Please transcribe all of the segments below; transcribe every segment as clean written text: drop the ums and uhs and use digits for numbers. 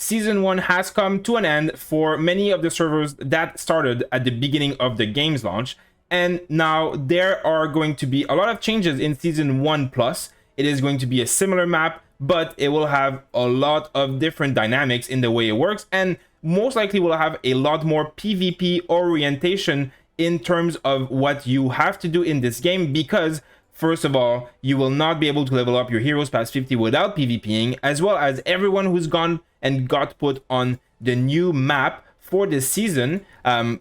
Season 1 has come to an end for many of the servers that started at the beginning of the game's launch, and now there are going to be a lot of changes in Season 1 Plus. It is going to be a similar map, but it will have a lot of different dynamics in the way it works, and most likely will have a lot more PvP orientation in terms of what you have to do in this game, because first of all, you will not be able to level up your heroes past 50 without PvPing, as well as everyone who's gone and got put on the new map for this season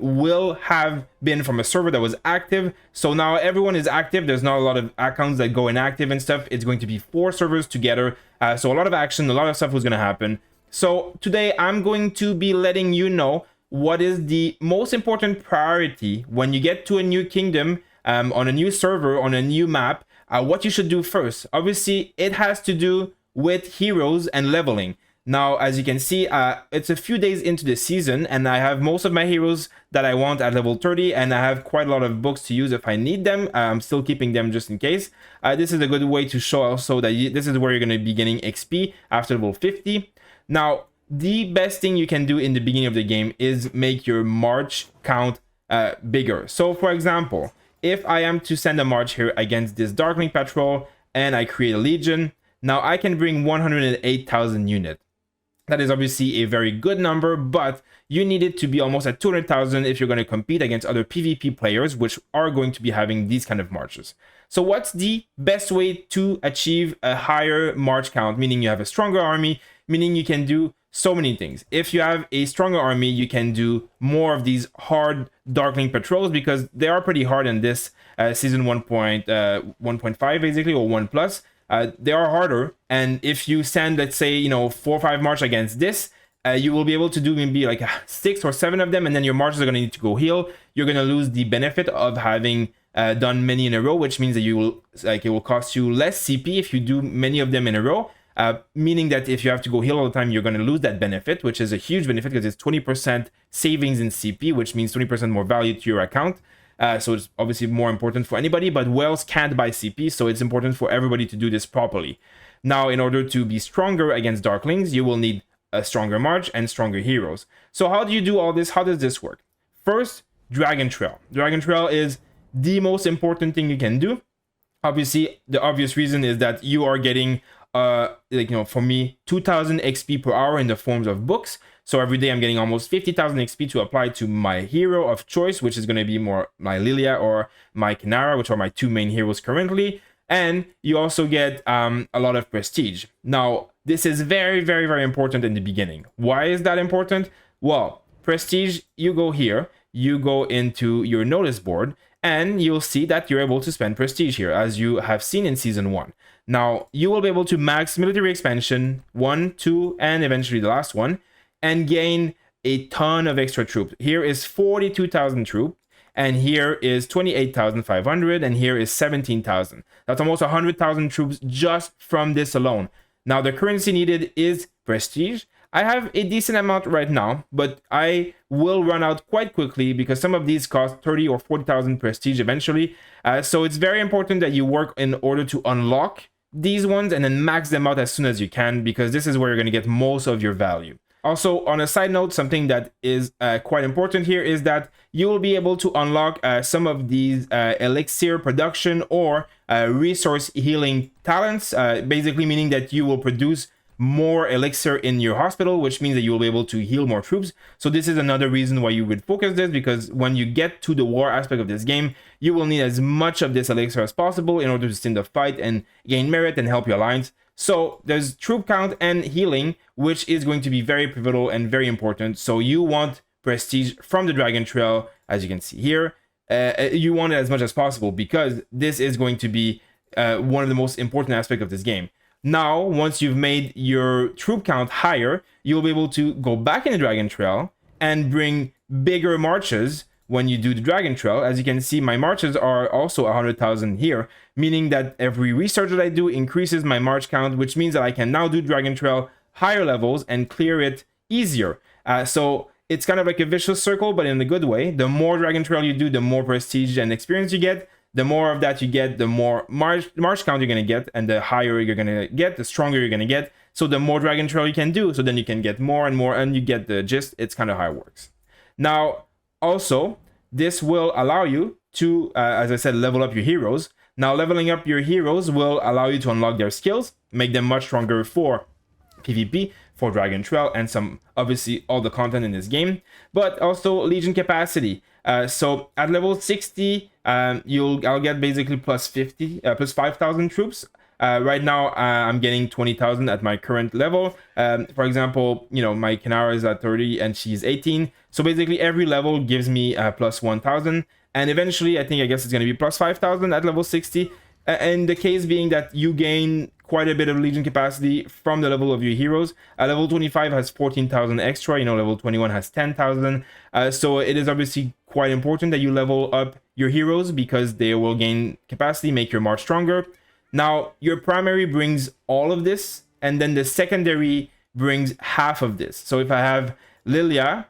will have been from a server that was active. So now everyone is active. There's not a lot of accounts that go inactive and stuff. It's going to be 4 servers together. So a lot of action, a lot of stuff was going to happen. So today I'm going to be letting you know what is the most important priority when you get to a new kingdom, on a new server, on a new map, what you should do first. Obviously, it has to do with heroes and leveling. Now, as you can see, it's a few days into the season, and I have most of my heroes that I want at level 30, and I have quite a lot of books to use if I need them. I'm still keeping them just in case. This is a good way to show also that this is where you're going to be getting XP after level 50. Now, the best thing you can do in the beginning of the game is make your march count bigger. So, for example, if I am to send a march here against this Darkling Patrol and I create a Legion, now I can bring 108,000 units. That is obviously a very good number, but you need it to be almost at 200,000 if you're going to compete against other PvP players, which are going to be having these kind of marches. So what's the best way to achieve a higher march count, meaning you have a stronger army, meaning you can do so many things. If you have a stronger army, you can do more of these hard Darkling patrols, because they are pretty hard in this season 1.5 basically, or 1 plus. They are harder, and if you send, let's say, 4 or 5 march against this, you will be able to do maybe like 6 or 7 of them, and then your marches are going to need to go heal. You're going to lose the benefit of having done many in a row, which means that you will, it will cost you less CP if you do many of them in a row. Meaning that if you have to go heal all the time, you're going to lose that benefit, which is a huge benefit because it's 20% savings in CP, which means 20% more value to your account. So it's obviously more important for anybody, but whales can't buy CP, so it's important for everybody to do this properly. Now, in order to be stronger against Darklings, you will need a stronger march and stronger heroes. So how do you do all this? How does this work? First, Dragon Trail. Dragon Trail is the most important thing you can do. Obviously, the obvious reason is that you are getting for me, 2,000 XP per hour in the forms of books. So every day I'm getting almost 50,000 XP to apply to my hero of choice, which is going to be more my Lilia or my Kinara, which are my 2 main heroes currently. And you also get a lot of prestige. Now, this is very, very, very important in the beginning. Why is that important? Well, prestige, you go here, you go into your notice board, and you'll see that you're able to spend prestige here, as you have seen in Season 1. Now, you will be able to max military expansion 1, 2, and eventually the last one, and gain a ton of extra troops. Here is 42,000 troops, and here is 28,500, and here is 17,000. That's almost 100,000 troops just from this alone. Now, the currency needed is prestige. I have a decent amount right now, but I will run out quite quickly because some of these cost 30 or 40,000 prestige eventually. So it's very important that you work in order to unlock these ones and then max them out as soon as you can, because this is where you're going to get most of your value. Also, on a side note, something that is quite important here is that you will be able to unlock some of these elixir production or resource healing talents, basically meaning that you will produce more elixir in your hospital, which means that you will be able to heal more troops. So this is another reason why you would focus this, because when you get to the war aspect of this game, you will need as much of this elixir as possible in order to stay in the fight and gain merit and help your alliance. So there's troop count and healing, which is going to be very pivotal and very important. So you want prestige from the Dragon Trail, as you can see here. You want it as much as possible, because this is going to be one of the most important aspects of this game. Now, once you've made your troop count higher, you'll be able to go back in the Dragon Trail and bring bigger marches when you do the Dragon Trail. As you can see, my marches are also 100,000 here, meaning that every research that I do increases my march count, which means that I can now do Dragon Trail higher levels and clear it easier. So it's kind of like a vicious circle, but in a good way. The more Dragon Trail you do, the more prestige and experience you get. The more of that you get, the more march count you're going to get, and the higher you're going to get, the stronger you're going to get. So the more Dragon Trail you can do, so then you can get more and more, and you get the gist. It's kind of how it works. Now, also, this will allow you to, as I said, level up your heroes. Now, leveling up your heroes will allow you to unlock their skills, make them much stronger for PvP, for Dragon Trail, and some, obviously, all the content in this game, but also Legion capacity. So at level 60, I'll get basically plus 5,000 troops. Right now, I'm getting 20,000 at my current level. For example, you know, my Kanara is at 30 and she's 18. So basically, every level gives me plus 1,000. And eventually, I guess it's going to be plus 5,000 at level 60. And the case being that you gain quite a bit of Legion capacity from the level of your heroes. Level 25 has 14,000 extra. You know, level 21 has 10,000. So it is obviously quite important that you level up your heroes because they will gain capacity, make your march stronger. Now, your primary brings all of this, and then the secondary brings half of this. So if I have Lilia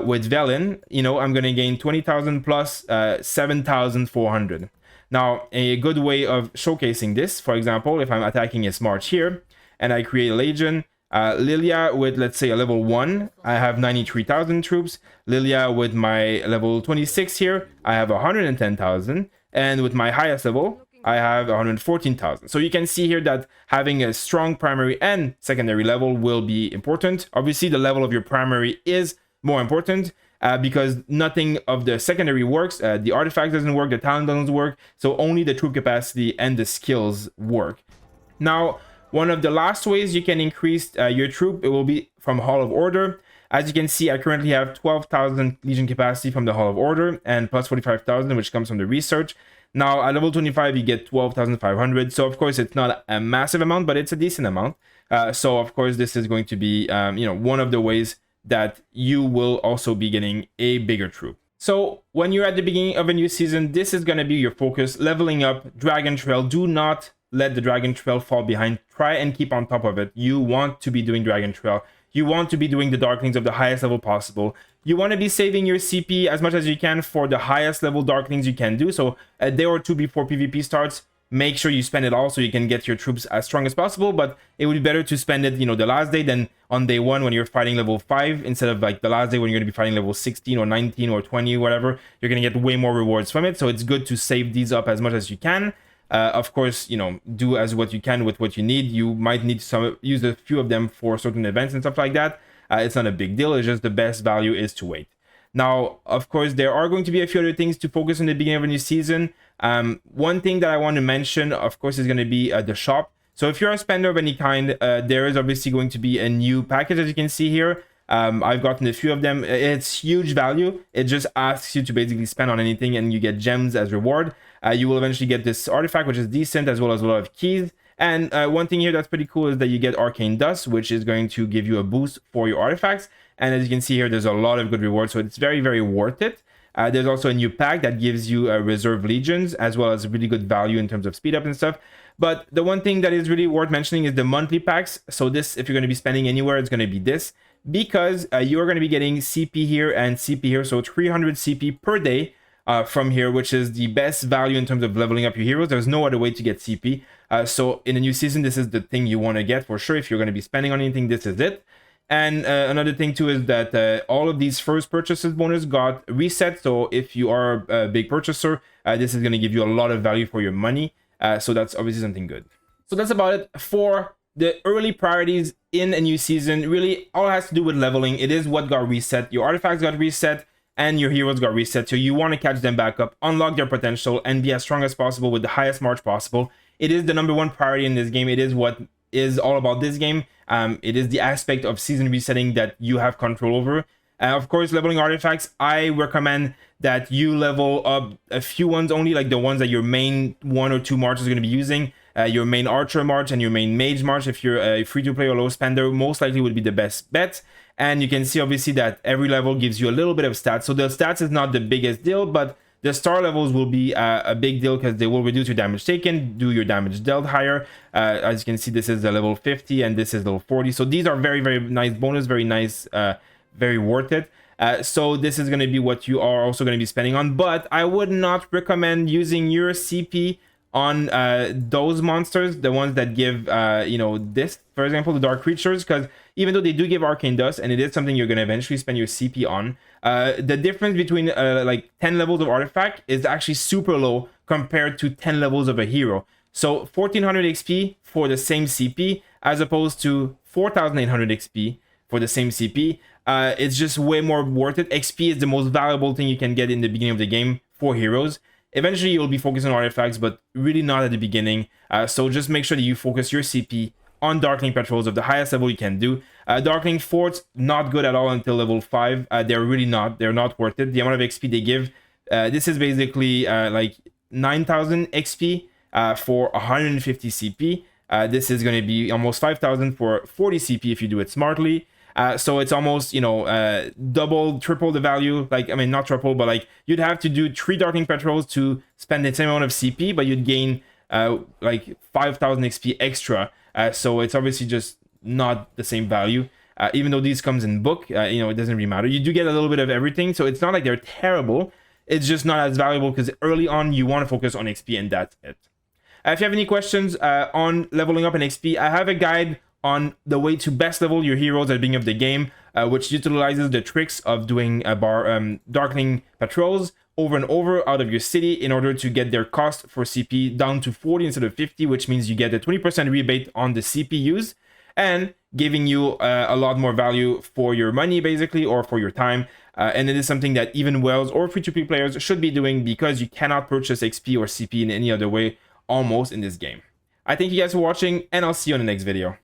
with Velen, you know, I'm going to gain 20,000 plus 7,400. Now, a good way of showcasing this, for example, if I'm attacking his march here, and I create a Legion, Lilia with, let's say, a level 1, I have 93,000 troops. Lilia with my level 26 here, I have 110,000. And with my highest level, I have 114,000. So you can see here that having a strong primary and secondary level will be important. Obviously, the level of your primary is more important because nothing of the secondary works. The artifact doesn't work, the talent doesn't work. So only the troop capacity and the skills work. Now, one of the last ways you can increase your troop, it will be from Hall of Order. As you can see, I currently have 12,000 Legion capacity from the Hall of Order and plus 45,000, which comes from the research. Now, at level 25, you get 12,500. So, of course, it's not a massive amount, but it's a decent amount. So, of course, this is going to be, you know, one of the ways that you will also be getting a bigger troop. So, when you're at the beginning of a new season, this is going to be your focus. Leveling up Dragon Trail. Do not let the Dragon Trail fall behind. Try and keep on top of it. You want to be doing Dragon Trail. You want to be doing the Darklings of the highest level possible. You want to be saving your CP as much as you can for the highest level Darklings you can do. So a day or two before PvP starts, make sure you spend it all so you can get your troops as strong as possible. But it would be better to spend it, you know, the last day than on day 1 when you're fighting level 5 instead of like the last day when you're going to be fighting level 16 or 19 or 20, whatever. You're going to get way more rewards from it. So it's good to save these up as much as you can. Of course, you know, do as what you can with what you need. You might need to use a few of them for certain events and stuff like that. It's not a big deal. It's just the best value is to wait. Now, of course, there are going to be a few other things to focus on the beginning of a new season. One thing that I want to mention, of course, is going to be the shop. So if you're a spender of any kind, there is obviously going to be a new package, as you can see here. I've gotten a few of them. It's huge value. It just asks you to basically spend on anything and you get gems as reward. You will eventually get this artifact, which is decent, as well as a lot of keys. And one thing here that's pretty cool is that you get Arcane Dust, which is going to give you a boost for your artifacts. And as you can see here, there's a lot of good rewards, so it's very, very worth it. There's also a new pack that gives you Reserve Legions, as well as really good value in terms of speed up and stuff. But the one thing that is really worth mentioning is the monthly packs. So this, if you're going to be spending anywhere, it's going to be this. Because you're going to be getting CP here and CP here, so 300 CP per day. From here, which is the best value in terms of leveling up your heroes. There's no other way to get CP. So in a new season, this is the thing you want to get for sure. If you're going to be spending on anything, this is it. And another thing too is that all of these first purchases bonus got reset. So if you are a big purchaser, this is going to give you a lot of value for your money. So that's obviously something good. So that's about it for the early priorities in a new season. Really, all it has to do with leveling. It is what got reset. Your artifacts got reset. And your heroes got reset, so you want to catch them back up, unlock their potential, and be as strong as possible with the highest march possible. It is the #1 priority in this game. It is what is all about this game. It is the aspect of season resetting that you have control over. Of course, leveling artifacts, I recommend that you level up a few ones only, like the ones that your main 1 or 2 marches are going to be using. Your main archer march and your main mage march, if you're a free-to-play or low spender, most likely would be the best bet. And you can see obviously that every level gives you a little bit of stats. So the stats is not the biggest deal, but the star levels will be a big deal because they will reduce your damage taken, do your damage dealt higher. As you can see, this is the level 50 and this is level 40. So these are very, very nice bonus, very nice, very worth it. So this is going to be what you are also going to be spending on. But I would not recommend using your CP on those monsters, the ones that give you know, this, for example, the dark creatures, because even though they do give arcane dust and it is something you're going to eventually spend your CP on, the difference between like 10 levels of artifact is actually super low compared to 10 levels of a hero. So 1400 XP for the same CP as opposed to 4800 XP for the same CP. It's just way more worth it. XP is the most valuable thing you can get in the beginning of the game for heroes. Eventually you'll be focused on artifacts, but really not at the beginning. So just make sure that you focus your CP on Darkling Patrols of the highest level you can do. Darkling Forts, not good at all until level 5. They're really not. They're not worth it. The amount of XP they give, this is basically like 9000 XP for 150 CP. This is going to be almost 5000 for 40 CP if you do it smartly. So it's almost, you know, double, triple the value. Like, I mean, not triple, but like you'd have to do 3 Darkling Patrols to spend the same amount of CP, but you'd gain like 5000 XP extra. So it's obviously just not the same value. Even though these comes in book, you know, it doesn't really matter. You do get a little bit of everything, so it's not like they're terrible. It's just not as valuable because early on you want to focus on XP and that's it. If you have any questions on leveling up in XP, I have a guide on the way to best level your heroes at the beginning of the game, which utilizes the tricks of doing Darkling Patrols over and over out of your city in order to get their cost for CP down to 40 instead of 50, which means you get a 20% rebate on the CP used and giving you a lot more value for your money, basically, or for your time. And it is something that even whales or free-to-play players should be doing because you cannot purchase XP or CP in any other way almost in this game. I thank you guys for watching, and I'll see you on the next video.